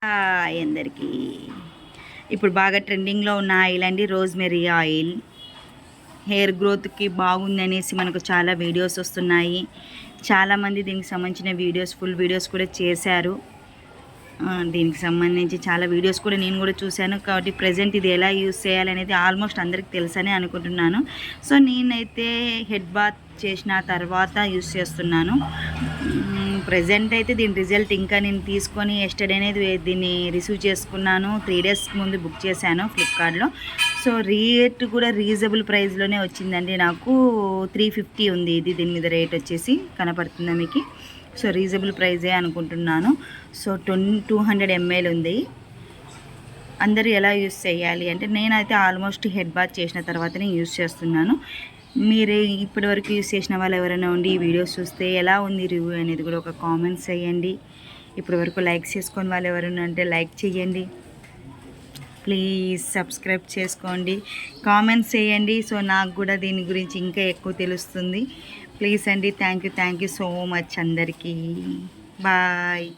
అందరికీ ఇప్పుడు బాగా ట్రెండింగ్లో ఉన్న ఆయిల్ అండి, రోజ్మెరీ ఆయిల్. హెయిర్ గ్రోత్కి బాగుంది అనేసి మనకు చాలా వీడియోస్ వస్తున్నాయి. చాలామంది దీనికి సంబంధించిన వీడియోస్, ఫుల్ వీడియోస్ కూడా చేశారు. దీనికి సంబంధించి చాలా వీడియోస్ కూడా నేను కూడా చూశాను. కాబట్టి ప్రజెంట్ ఇది ఎలా యూస్ చేయాలనేది ఆల్మోస్ట్ అందరికి తెలుసని అనుకుంటున్నాను. సో నేనైతే హెడ్ బాత్ చేసిన తర్వాత యూస్ చేస్తున్నాను. ప్రజెంట్ అయితే దీని రిజల్ట్ ఇంకా నేను తీసుకొని ఎస్టర్డే అనేది దీన్ని రిసీవ్ చేసుకున్నాను. 3 days ముందు బుక్ చేశాను ఫ్లిప్కార్ట్లో. సో రేట్ కూడా రీజనబుల్ ప్రైస్లోనే వచ్చిందండి. నాకు 350 ఉంది ఇది. దీని మీద రేట్ వచ్చేసి కనపడుతుందా మీకు? సో రీజనబుల్ ప్రైజే అనుకుంటున్నాను. సో 200 ml ఉంది. అందరూ ఎలా యూస్ చేయాలి అంటే, నేనైతే ఆల్మోస్ట్ హెడ్ బాత్ చేసిన తర్వాతనే యూస్ చేస్తున్నాను. మీరు ఇప్పటివరకు యూస్ చేసిన వాళ్ళు ఎవరైనా ఉండి ఈ వీడియోస్ చూస్తే ఎలా ఉంది రివ్యూ అనేది కూడా ఒక కామెంట్స్ చేయండి. ఇప్పటివరకు లైక్ చేసుకొని వాళ్ళు ఎవరైనా అంటే లైక్ చేయండి. ప్లీజ్ సబ్స్క్రైబ్ చేసుకోండి, కామెంట్స్ చేయండి. సో నాకు కూడా దీని గురించి ఇంకా ఎక్కువ తెలుస్తుంది. ప్లీజ్ అండి. థ్యాంక్ యూ సో మచ్ అందరికీ. బాయ్.